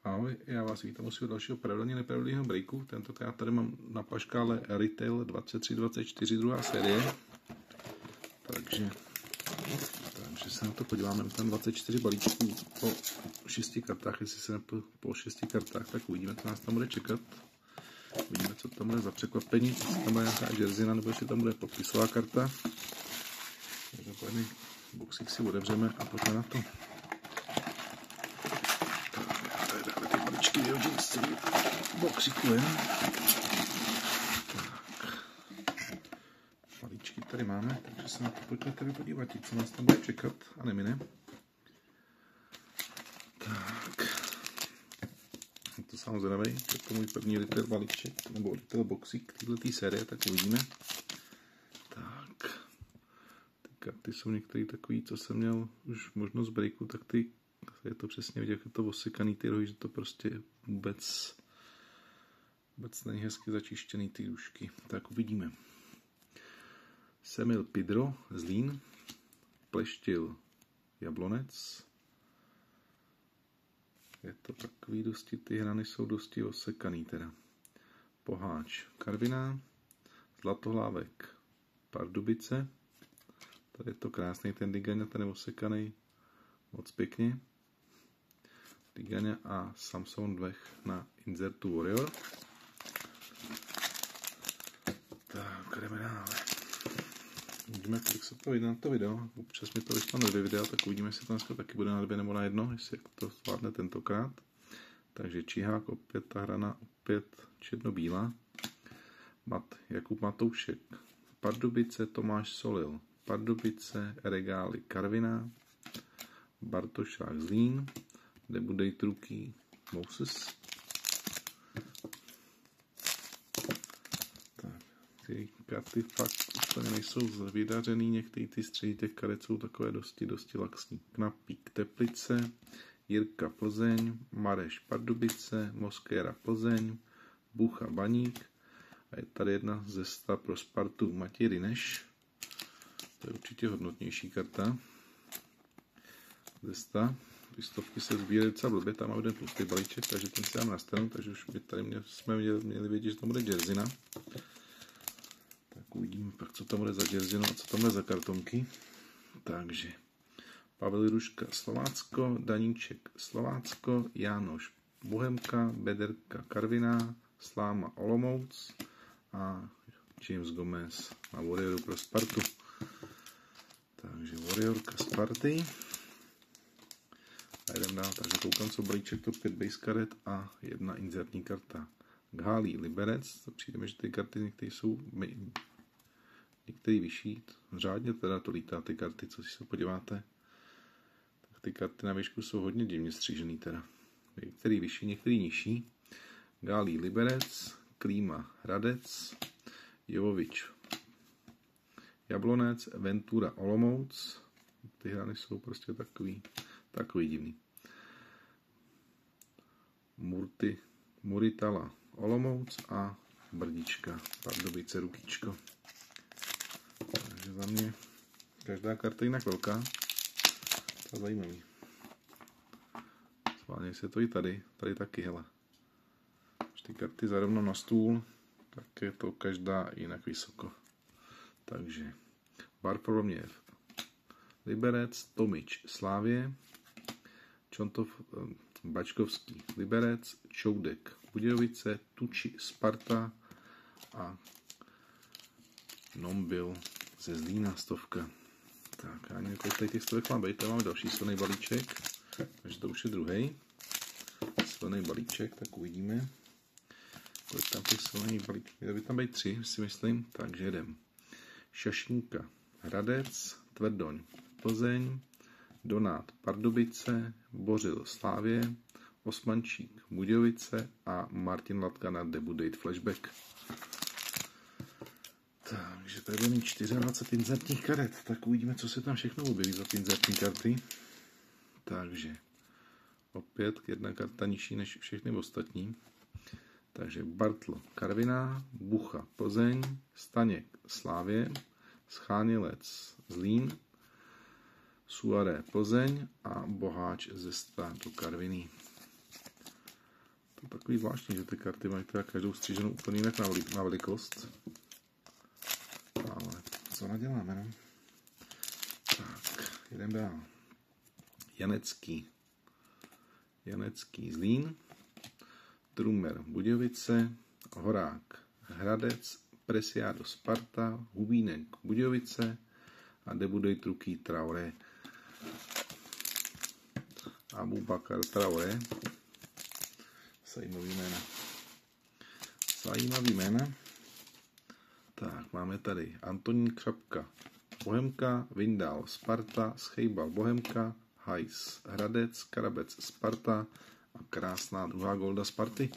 Ahoj, já vás vítám u svého dalšího pravidelně nepravidelného breaku. Tentokrát tady mám na paškále Retail 2324, druhá série. Takže se na to podíváme. Tam 24 balíčků po 6 kartách, jestli se po 6 kartách, tak uvidíme, co nás tam bude čekat. Uvidíme, co tam bude za překvapení, jestli tam bude nějaká žerzina, nebo jestli tam bude podpisová karta. Každopádně boxík si otevřeme a pojďme na to. Vyhodím z celý boxíku jen. Malíčky tady máme, takže se na to pojďme podívat, co nás tam bude čekat a nemine. Tak. To jsem zvědavý, je to můj první retail balíček, nebo retail boxík této série, tak uvidíme. Tak. Ty karty jsou některé takový, co jsem měl už možnost breaku, tak ty je to přesně vidět, jak je to osekaný ty rohy, že to prostě vůbec není hezky začištěný ty dušky. Tak uvidíme. Semil Pidro, Zlín, Pleštil, Jablonec. Je to takový dosti, ty hrany jsou dosti osekaný teda. Poháč, Karviná, Zlatohlávek, Pardubice. Tady je to krásný ten Digaňa, ten je osekaný moc pěkně. Digaňa a Samson Dvech na inzertu Warrior. Tak, jdeme dále. Uvidíme, kolik se to vyjde na to video. Občas mi to vyšlo na 2 videa, tak uvidíme, jestli to dneska taky bude na 2 nebo na 1, jestli to zvládne tentokrát. Takže Čihák opět, ta hrana opět černobílá. Jakub Matoušek, Pardubice, Tomáš Solil, Pardubice, Regály, Karviná, Bartošák, Zlín, Debudate Rookie, Moses. Tak, ty karty fakt úplně nejsou vydařený, některé ty středy těch karet jsou takové dosti laxní. Knapík, Teplice, Jirka, Plzeň, Mareš, Pardubice, Moskéra, Plzeň, Bucha, Baník a je tady jedna zesta pro Spartu, Matěj Rineš. To je určitě hodnotnější karta. Zesta. Ty stovky se sbírají docela blbě, tam mám jeden tlustý balíček, takže ten si dám na stranu, takže už by tady jsme měli vědět, že tam bude džerzina. Tak uvidíme pak, co tam bude za džerzinu a co tam bude za kartonky. Takže Pavel Ruška, Slovácko, Daníček, Slovácko, Jánoš, Bohemka, Bederka, Karviná, Sláma, Olomouc a James Gomez na Warrioru pro Spartu. Takže Warriorka Sparty. A jdem dál, takže koukám, co balíček, to 5 base karet a 1 inzertní karta. Ghálí, Liberec, to přijde, že ty karty některé jsou některé vyšší, řádně teda to lítá ty karty, co si se podíváte, tak ty karty na výšku jsou hodně divně střížený teda. Některé vyšší, některé nižší. Ghálí, Liberec, Klíma, Hradec, Jovovič, Jablonec, Ventura, Olomouc, ty hrany jsou prostě takový divný. Muritala, Olomouc a Brdička, Pardubice, Rukičko. Takže za mě každá karta jinak velká. To je zajímavý. Zválně se to i tady taky, hele. Když ty karty zarovno na stůl, tak je to každá jinak vysoko. Takže Barporoměv, Liberec, Tomič, Slávě, Čontov, Bačkovský, Liberec, Čoudek, Budějovice, Tuči, Sparta a Nombil ze Zlína 100. Tak a několik tady těch stovek má být, tady máme další silný balíček, takže to už je druhý silný balíček, tak uvidíme, kolik tam těch silných balíček, měly by tam být 3, si myslím, takže jedem. Šašínka, Hradec, Tvrdoň, Plzeň, Donát, Pardubice, Bořil, Slávě, Osmančík, Budějovice a Martin Latka na Debudate Flashback. Takže tady bude mít 24 inzertních karet, tak uvidíme, co se tam všechno objeví za ty inzertní karty. Takže opět jedna karta nižší než všechny ostatní. Takže Bartl, Karviná, Bucha, Plzeň, Staněk, Slávě, Schánělec, Zlín, Suaré, Plzeň a Boháč ze státu Karviný. takový zvláštní, že ty karty mají teda každou stříženou úplně jinak na velikost. Ale co naděláme, no? Tak, jdem dál. Janecký Zlín, Trumer Budějovice, Horák Hradec, Presiado Sparta, Hubínek Budějovice a Debudej Truký Traoré. Abubakar Traoré. Zajímavý jména. Tak, máme tady Antonín Křapka, Bohemka, Vindál, Sparta, Schejbal, Bohemka, Hajs, Hradec, Karabec, Sparta a krásná druhá golda Sparty.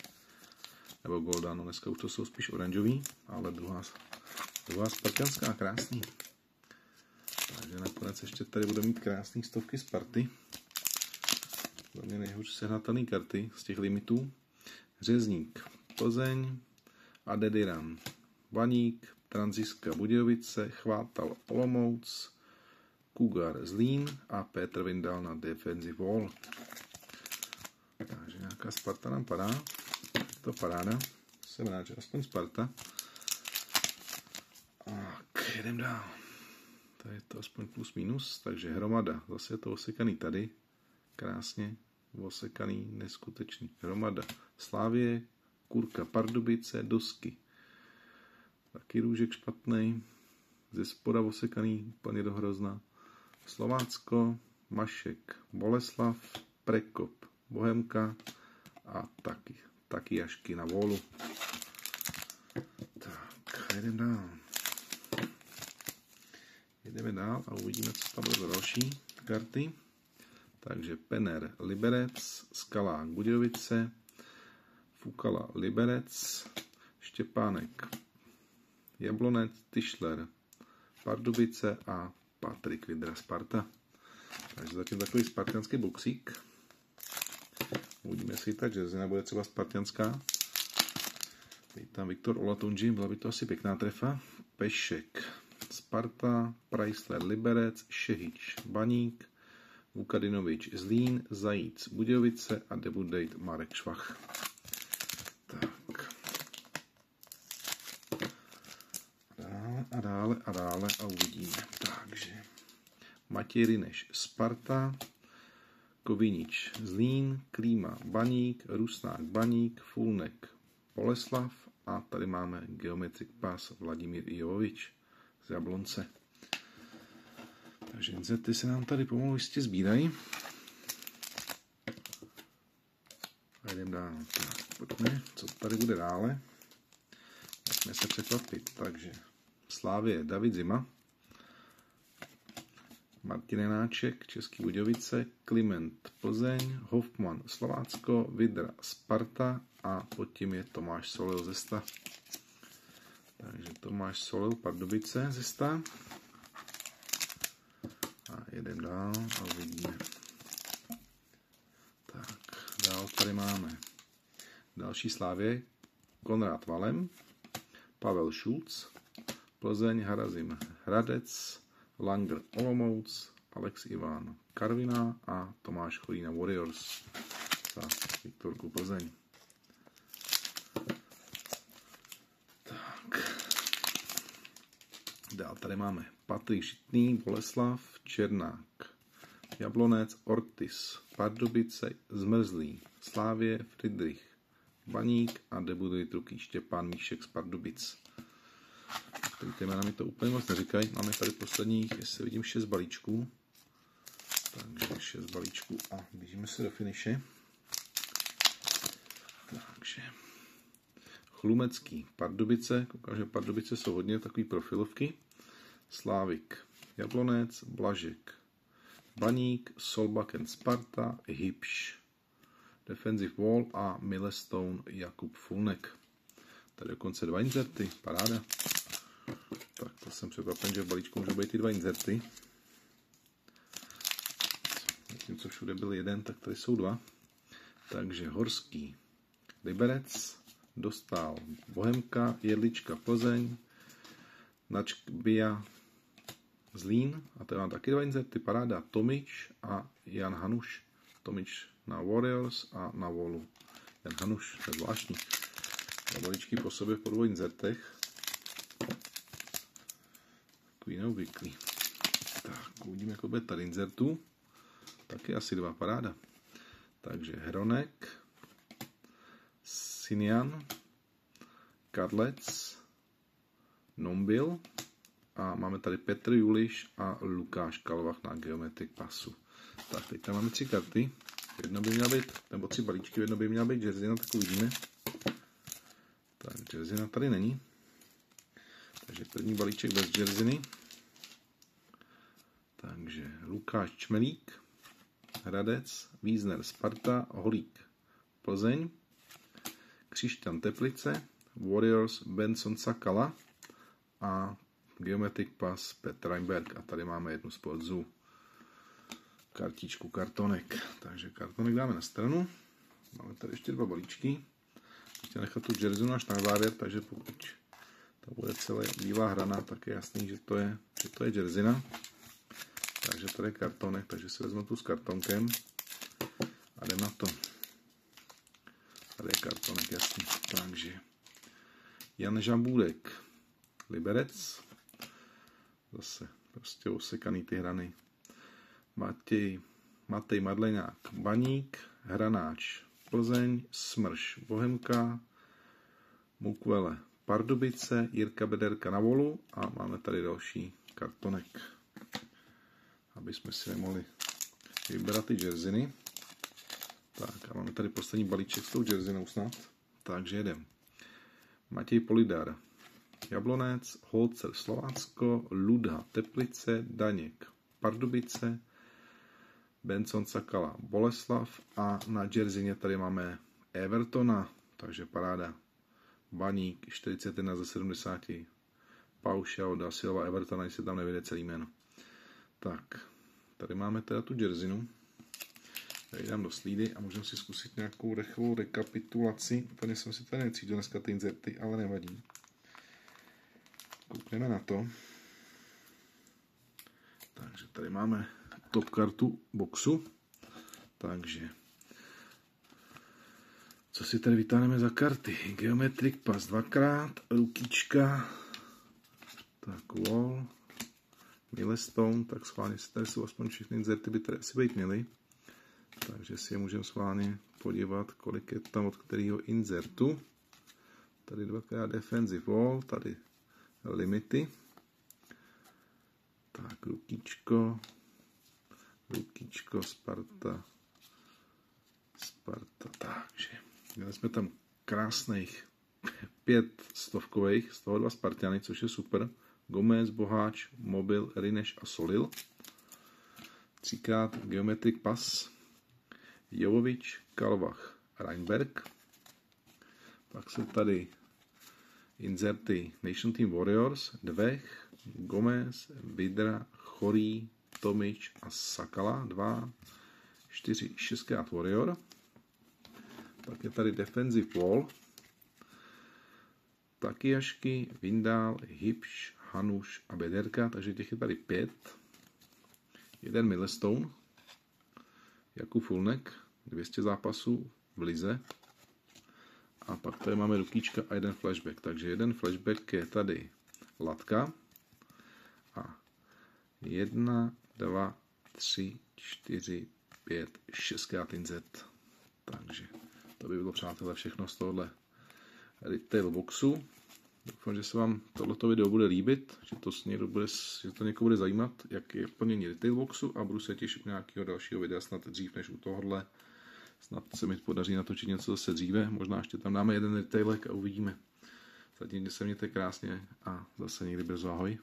Nebo golda, no dneska už to jsou spíš oranžový, ale druhá spartanská, krásný. Takže nakonec ještě tady bude mít krásný stovky Sparty. Za mě nejhorší sehnatelné karty z těch limitů. Řezník, Plzeň, Adediran, Baník, Tranziska Budějovice, Chvátal Olomouc, Kugar Zlín a Petr Vindal na defensive wall. Takže nějaká Sparta nám padá. To paráda. Jsem rád, že aspoň Sparta. Tak, jedem dál. Tady je to aspoň plus minus, takže hromada. Zase je to osekaný tady. Krásně osekaný, neskutečný. Hromada. Slávie, Kurka Pardubice, Dosky. Taky růžek špatný. Ze spoda osekaný, úplně do hrozna. Slovácko, Mašek, Boleslav, Prekop, Bohemka a taky jašky na volu. Tak, jdeme dál a uvidíme, co tam bude za další karty. Takže Penner Liberec, Skalák Budějovice, Fukala Liberec, Štěpánek Jablonec, Tyšler Pardubice a Patrik Vidra Sparta. Takže zatím takový spartianský boxík. Uvidíme, jestli ta Jazzina bude třeba spartianská. Teď tam Viktor Olatunji, byla by to asi pěkná trefa. Pešek Sparta, Preisler Liberec, Šehič Baník, Vukadinovič Zlín, Zajíc Budějovice a debut date Marek Švach. Tak. Dále a uvidíme. Takže Matěj Rineš Sparta, Kovinič Zlín, Klíma Baník, Rusnák Baník, Fulnek Boleslav a tady máme Geometric Pass Vladimír Jovovič z Jablonce. Takže inzerty se nám tady pomalu jistě sbírají. A jdem dál. Tak, pojďme, co tady bude dále. Pojďme se překvapit. Takže Slávie David Zima, Martin Jenáček, Český Budějovice, Kliment Plzeň, Hofman Slovácko, Vidra Sparta a pod tím je Tomáš Solil Zesta. Takže Tomáš Solil Pardubice Zesta. A jedem dál a uvidíme. Tak, dál tady máme další Slávě, Konrád Valem, Pavel Šulc, Plzeň Harazim Hradec, Langer Olomouc, Alex Ivan Karviná a Tomáš Chodína Warriors za Viktorku Plzeň. Tak. Dál tady máme Patrik Žitný, Boleslav, Černák, Jablonec, Ortiz, Pardubice, Zmrzlý, Slávě, Friedrich, Baník a debutuje Truký Štěpán Míšek z Pardubic. Tady ty jména mi to úplně moc neříkají. Máme tady posledních, jestli vidím, 6 balíčků. Takže 6 balíčků a blížíme se do finiše. Takže Chlumecký, Pardubice. Koukám, že Pardubice jsou hodně takový profilovky. Slávik, Jablonec, Blažek, Baník, Solbaken Sparta, Hipš, Defensive Wall a Milestone Jakub Fulnek. Tady dokonce 2 inzerty, paráda. Tak to jsem překvapen, že v balíčku můžou být ty 2 inzerty. Zatímco všude byl 1, tak tady jsou 2. Takže Horský, Liberec, Dostál, Bohemka, Jedlička, Plzeň, Načkbia, Zlín, a tady mám taky 2 inzerty, paráda, Tomič a Jan Hanuš. Tomič na Warriors a na Volu ten Hanuš, to je zvláštní. Dva balíčky po sobě po dvou inzertech. Takový neobvyklý. Tak, uvidíme, jak bude tady inzertů. Taky asi dva, paráda. Takže Hronek, Sinian, Kadlec, Nombil a máme tady Petr Juliš a Lukáš Kalvach na Geometric Passu. Tak, teď tam máme 3 karty. Jedna by měla být, nebo 3 balíčky, jedno by měla být Jerseyna, tak uvidíme. Tak, Jerseyna tady není. Takže první balíček bez Jerseyny. Takže Lukáš Čmelík, Hradec, Wiesner Sparta, Holík Plzeň, Křišťan Teplice, Warriors Benson Sakala a Geometric Pass Petr Reinberg. A tady máme jednu Sportzu kartičku, kartonek. Takže kartonek dáme na stranu. Máme tady ještě 2 balíčky. Chtěl nechat tu Jerseynu až na závěr, takže pokud to bude celé bílá hrana, tak je jasný, že to je Jerseyna. Takže tady je kartonek, takže si vezmu tu s kartonkem a jdem na to. Tady je kartonek, jasný. Takže Jan Žambůdek, Liberec, zase prostě osekaný ty hrany. Matej Madleňák, Baník, Hranáč, Plzeň, Smrš, Bohemka, Mukwele, Pardubice, Jirka Bederka na Volu a máme tady další kartonek, aby jsme si nemohli vybrat ty Jerseyny. Tak a máme tady poslední balíček s tou Jerseynou snad. Takže jedem. Matěj Polidar, Jablonec, Holcer Slovácko, Ludha Teplice, Daněk Pardubice, Benson Sakala Boleslav a na Jerseyně tady máme Evertona, takže paráda. Baník 41 ze 70. Paušal da Silva Evertona, když se tam nevyjde celý jméno. Tak, tady máme teda tu Jerseynu. Tady dám do slídy a můžeme si zkusit nějakou rychlou rekapitulaci. Úplně jsem si tady necítil dneska ty inzerty, ale nevadí. Koukneme na to. Takže tady máme top kartu boxu. Takže co si tady vytáhneme za karty? Geometric Pass 2x, rukička, tak Wall, Milestone, tak schválně si tady jsou aspoň všechny inzerty, by tady asi být měly. Takže si je můžeme schválně podívat, kolik je tam od kterého inzertu. Tady 2x Defensive Wall, tady limity. Tak, rukičko, Sparta, takže měli jsme tam krásných 5 stovkových, z toho 2 Spartany, což je super. Gomez, Boháč, Mobil, Rineš a Solil. 3x Geometric Pass, Jovovič, Kalvach, Reinberg. Pak jsou tady inzerty Nation Team Warriors, Dvech, Gomez, Vidra, Chorý, Tomič a Sakala, 2, 4, 6x Warrior. Pak je tady Defensive Wall, Takijašky, Vindál, Hipš, Hanuš a Bederka, takže těch je tady 5. Jeden Milestone, Jakub Fulnek, 200 zápasů v lize. A pak tady máme rukička a jeden flashback. Takže jeden flashback je tady Latka. A 1, 2, 3, 4, 5, 6x inzert. Takže to by bylo, přátelé, všechno z tohohle retail boxu. Doufám, že se vám tohleto video bude líbit, že to někoho bude zajímat, jak je plnění retail boxu, a budu se těšit nějakého dalšího videa snad dřív než u tohohle. Snad se mi podaří natočit něco zase dříve, možná ještě tam dáme jeden retailek a uvidíme. Zatím se mějte krásně a zase někdy brzo, ahoj.